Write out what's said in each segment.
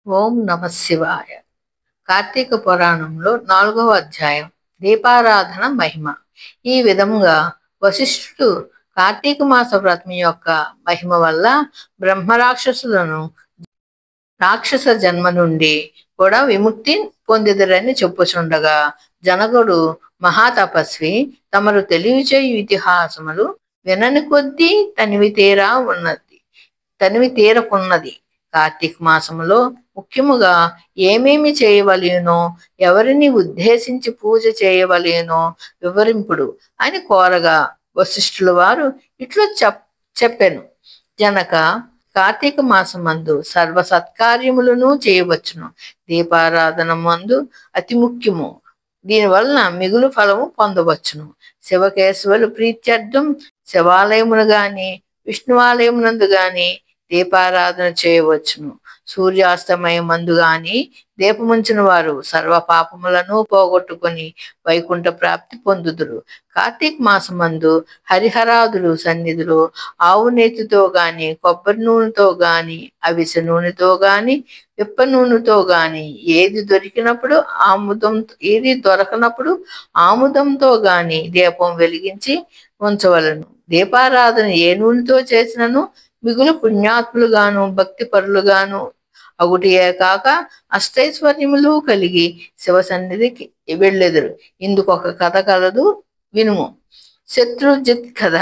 ఓం నమ శివాయ. కార్తీక పురాణంలో 4వ అధ్యాయం దీపారాధన మహిమ. ఈ విధముగా వశిష్ఠుడు కార్తీక మాస వ్రతం యొక్క మహిమ వల్ల బ్రహ్మరాక్షసులను రాక్షస జన్మ నుండి కూడా విముక్తి పొందిదరని చెప్పుచుండగా, జనకుడు మహాతపస్వి తమరు తెలివిచేయు ఇతిహాసములు వినని కొద్దీ తనివి తీరకున్నది. కార్తీక మాసములో ముఖ్యముగా ఏమేమి చేయవలెనో, ఎవరిని ఉద్దేశించి పూజ చేయవలెనో వివరింపుడు అని కోరగా, వశిష్ఠుల వారు ఇట్లు చెప్పెను. జనక, కార్తీక మాసమందు సర్వ సత్కార్యములను చేయవచ్చును. దీపారాధన మందు అతి ముఖ్యము. దీనివలన మిగులు ఫలము పొందవచ్చును. శివకేశవులు ప్రీత్యర్థం శివాలయమును గాని విష్ణువాలయమునందు గాని దీపారాధన చేయవచ్చును. సూర్యాస్తమయం మందు గాని దీపముంచిన వారు సర్వ పాపములను పోగొట్టుకొని వైకుంఠ ప్రాప్తి పొందుదురు. కార్తీక మాసమందు హరిహరాదులు సన్నిధిలో ఆవు నేతితో గాని, కొబ్బరి నూనెతో గాని, అవిసె నూనెతో గాని, విప్ప నూనెతో గాని ఏది దొరకనప్పుడు ఆముదంతో గాని దీపం వెలిగించి ఉంచవలను. దీపారాధన ఏ నూనెతో చేసినను మిగులు పుణ్యాత్ములుగాను భక్తి పరులుగాను అగుటియే కాక అష్టైశ్వర్యములు కలిగి శివ సన్నిధికి వెళ్ళెదరు. ఇందుకొక కథ కలదు, వినుము. శత్రుజిత్ కథ.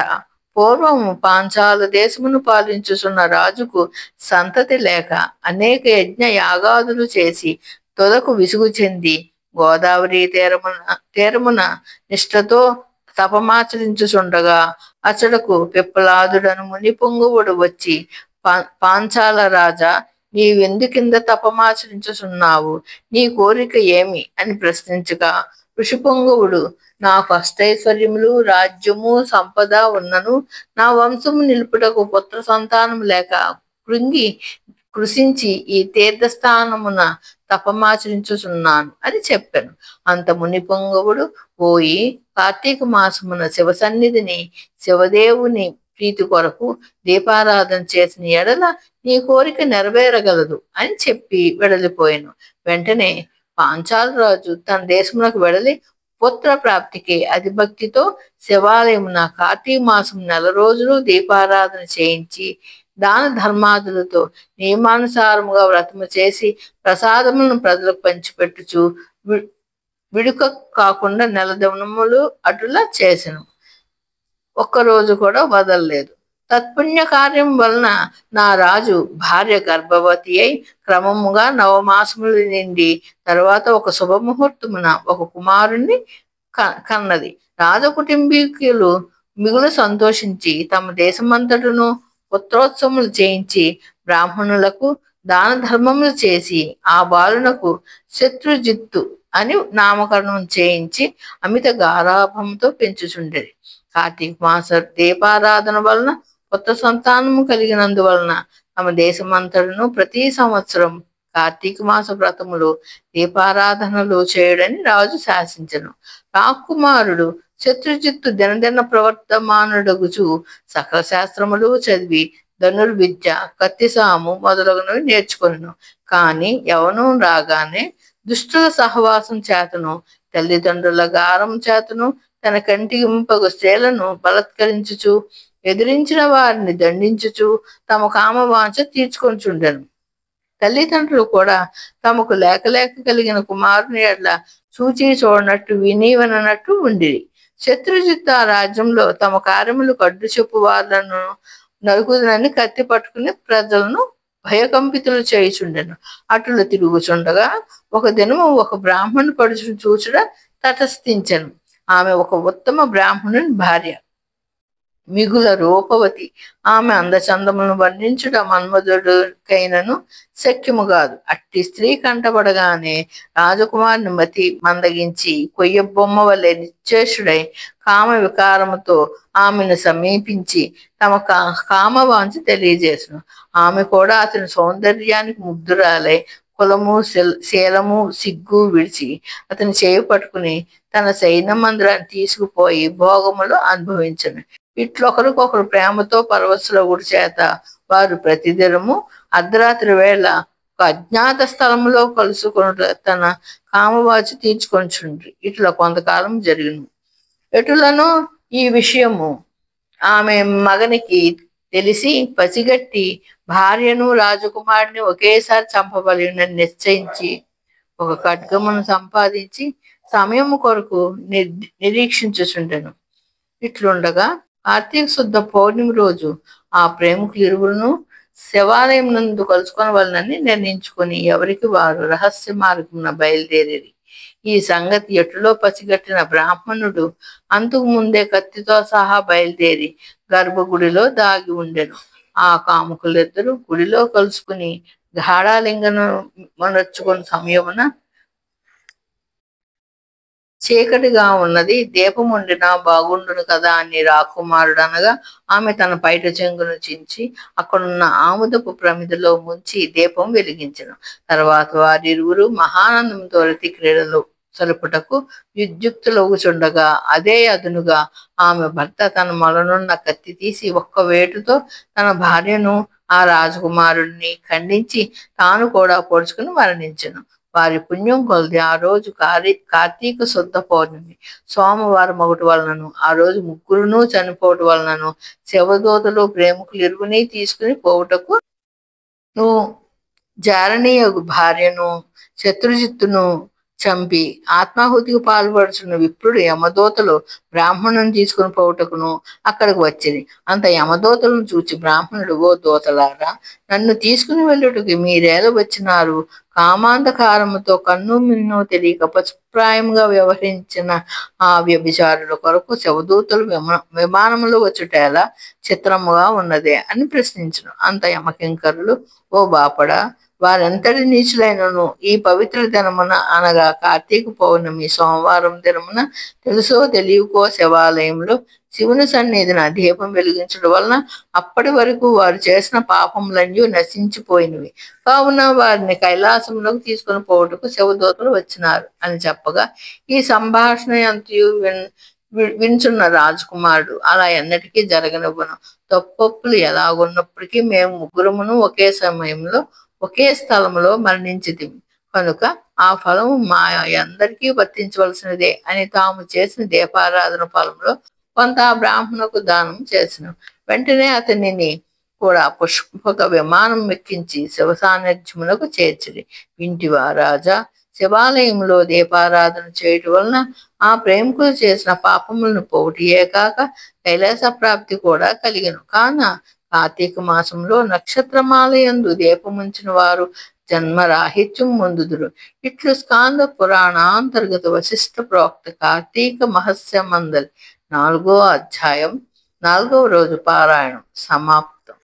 పూర్వము పాంచాల దేశమును పాలించుచున్న రాజుకు సంతతి లేక అనేక యజ్ఞ యాగాదులు చేసి తొదకు విసుగు చెంది గోదావరి తీరమున నిష్ఠతో తపమాచరించుచుండగా అతడకు పిప్పలాదుడను ముని పొంగువుడు వచ్చి, పాంచాల రాజా, నీవెందుకింద తపమాచరించుచున్నావు? నీ కోరిక ఏమి అని ప్రశ్నించగా, ఋషిపొంగువుడు, నాకు అష్టైశ్వర్యములు రాజ్యము సంపద ఉన్నను నా వంశము నిలుపుటకు పుత్ర సంతానం లేక కృషించి ఈ తీర్థస్థానమున తపమాచరించుచున్నాను అని చెప్పాను. అంత ముని పొంగవుడు పోయి కార్తీక మాసమున శివ సన్నిధిని శివదేవుని ప్రీతి కొరకు దీపారాధన చేసిన ఎడల నీ కోరిక నెరవేరగలదు అని చెప్పి వెడలిపోయాను. వెంటనే పాంచాల రాజు తన దేశమునకు వెడలి పుత్ర ప్రాప్తికి అతి భక్తితో శివాలయమున కార్తీక మాసం 4 రోజులు దీపారాధన చేయించి దాన ధర్మాదులతో నియమానుసారముగా వ్రతము చేసి ప్రసాదములను ప్రజలకు పంచిపెట్టుచు విడుక కాకుండా 4 దినములు అటులా చేసెను. ఒక్కరోజు కూడా వదలలేదు. తత్పుణ్య కార్యం వలన నా రాజు భార్య గర్భవతి అయి క్రమముగా 9 మాసములు నిండి తరువాత ఒక శుభముహూర్తమున ఒక కుమారుణ్ణి కన్నది. రాజకుటుంబీకులు మిగులు సంతోషించి తమ దేశమంతటను పుత్రోత్సవములు చేయించి బ్రాహ్మణులకు దాన ధర్మములు చేసి ఆ బాలునకు శత్రుజిత్తు అని నామకరణం చేయించి అమిత గారాభంతో పెంచుచుండేది. కార్తీక మాస దీపారాధన వలన కొత్త సంతానము కలిగినందువలన తమ దేశమంతటను ప్రతి సంవత్సరం కార్తీక మాస వ్రతములు దీపారాధనలు చేయుడని రాజు శాసించను. రాకుమారుడు శత్రుజిత్తు దినదిన ప్రవర్తమానుడగుచు సకల శాస్త్రములు చదివి ధనుర్విద్య, కత్తిసాము మొదలగునవి నేర్చుకొనెను. కానీ యవనం రాగానే దుష్టుల సహవాసం చేతను తల్లిదండ్రుల గారం చేతను తన కంటింపగు స్త్రీలను బలత్కరించుచు ఎదిరించిన వారిని దండించుచు తమ కామవాంఛ తీర్చుకొనిచుండెను. తల్లిదండ్రులు కూడా తమకు లేక కలిగిన కుమారుని ఎడ్ల చూచి చూడనట్టు విననట్టు ఉండిరి. శత్రుజిత్ ఆ రాజ్యంలో తమ కార్యములు కడ్డు చెప్పు వాళ్లను నరుకుదనని కత్తి పట్టుకుని ప్రజలను భయకంపితులు చేయుచుండెను. అటులు తిరుగుచుండగా ఒక దినము ఒక బ్రాహ్మణు పడుచు చూచుట తటస్థించెను. ఆమె ఒక ఉత్తమ బ్రాహ్మణుని భార్య, మిగుల రూపవతి. ఆమె అందచందములను వర్ణించుట మన్మధుడికైనను శక్యము కాదు. అట్టి స్త్రీ కంటపడగానే రాజకుమారుని మతి మందగించి కొయ్య బొమ్మ వలె నిశ్చేషుడై కామ వికారముతో ఆమెను సమీపించి తమ కామవాంఛ తెలియజేసును. ఆమె కూడా అతని సౌందర్యానికి ముగ్ధురాలై కులము శీలము సిగ్గు విడిచి అతని చేయి పట్టుకుని తన సైన్య మందిరాన్ని తీసుకుపోయి భోగములు అనుభవించను. ఇట్లొకరికొకరు ప్రేమతో పరవశులగుడి చేత వారు ప్రతిదినము అర్ధరాత్రి వేళ ఒక అజ్ఞాత స్థలంలో కలుసుకొనుట తన కామవాచి తీర్చుకొనిచుండ్రి. ఇట్లా కొంతకాలం జరిగిను. ఎటులను ఈ విషయము ఆమె మగనికి తెలిసి పసిగట్టి భార్యను రాజకుమారుని ఒకేసారి చంపవలెనని నిశ్చయించి ఒక ఖడ్గమును సంపాదించి సమయము కొరకు నిరీక్షించుచుండెను. ఇట్లుండగా కార్తీక శుద్ధ పౌర్ణమి రోజు ఆ ప్రేమికులు ఇరువురును శివాలయం నందు కలుసుకొనవలనని నిర్ణయించుకొని ఎవరికి వారు రహస్య మార్గమున బయలుదేరేది. ఈ సంగతి ఎటులో పసిగట్టిన బ్రాహ్మణుడు అంతకు ముందే కత్తితో సహా బయలుదేరి గర్భగుడిలో దాగి ఉండెను. ఆ కాముకులిద్దరూ గుడిలో కలుసుకుని గాఢాలింగనమనర్చుకున్న సమయమున చీకటిగా ఉన్నది, దీపం ఉండినా బాగుండును కదా అని రాకుమారుడు అనగా ఆమె తన పైట చెంగును చించి అక్కడున్న ఆముదపు ప్రమిదలో ముంచి దీపం వెలిగించెను. తర్వాత వారిరువురు మహానందంతో రతి క్రీడలు సలుపుటకు విద్యుక్తులవుచుండగా అదే అదునుగా ఆమె భర్త తన మొలనున్న కత్తి తీసి ఒక్క వేటుతో తన భార్యను ఆ రాజకుమారుడిని ఖండించి తాను కూడా పొడుచుకుని మరణించెను. వారి పుణ్యం కొలది ఆ రోజు కార్తీక శుద్ధ పౌర్ణమి సోమవారం ఒకటి వలనను ఆ రోజు ముగ్గురును చనిపోవటం వలనను శివదూతలు ప్రేమికులు ఇరువుని తీసుకుని పోవుటకు నువ్వు జారణీయగు భార్యను శత్రుజిత్తును చంపి ఆత్మాహుతికి పాల్పడుచున్న విప్రుడు యమదూతలు బ్రాహ్మణుని తీసుకుని పోవుటకును అక్కడికి వచ్చింది. అంత యమదూతలను చూచి బ్రాహ్మణుడు, ఓ దూతలారా, నన్ను తీసుకుని వెళ్ళుటకు మీరేల వచ్చినారు? కామాంధకారముతో కన్ను మిన్ను తెలియక పశుప్రాయంగా వ్యవహరించిన ఆ వ్యభిచారుల కొరకు శివదూతలు విమానములో వచ్చుటేలా చిత్రముగా ఉన్నదే అని ప్రశ్నించను. అంత యమకింకరులు, ఓ బాపడా, వారెంతటి నీచులైనను ఈ పవిత్ర దినమున అనగా కార్తీక పౌర్ణమి సోమవారం దినమున తెలుసో తెలియకో శివాలయంలో శివుని సన్నిధిన దీపం వెలిగించడం వలన అప్పటి వరకు వారు చేసిన పాపములన్నీ నశించిపోయినవి. కావున వారిని కైలాసంలోకి తీసుకుని పోవటకు శివదూతలు వచ్చినారు అని చెప్పగా ఈ సంభాషణ అంతయు వించున్న రాజకుమారుడు అలా ఎన్నటికీ జరగనివ్వను. తప్పొప్పులు ఎలాగున్నప్పటికీ మేము ముగ్గురమును ఒకే సమయంలో ఒకే స్థలంలో మరణించితిమి కనుక ఆ ఫలము మా అందరికీ వర్తించవలసినదే అని తాము చేసిన దీపారాధన ఫలంలో కొంత బ్రాహ్మణకు దానం చేసిన వెంటనే అతనిని కూడా పుష్పక విమానం ఎక్కించి శివ సాన్నిధ్యమునకు చేర్చిరి. వింటివా రాజా, శివాలయంలో దీపారాధన చేయటం వలన ఆ ప్రేమికులు చేసిన పాపములను పోటీయే కాక కైలాస ప్రాప్తి కూడా కలిగను. కాన కార్తీక మాసంలో నక్షత్రమాలయందు దీపముంచిన వారు జన్మరాహిత్యం పొందుదురు. ఇట్లు స్కాంద పురాణాంతర్గత వశిష్ఠ ప్రోక్త కార్తీక మహస్య మందలి 4వ అధ్యాయం 4వ రోజు పారాయణం సమాప్తం.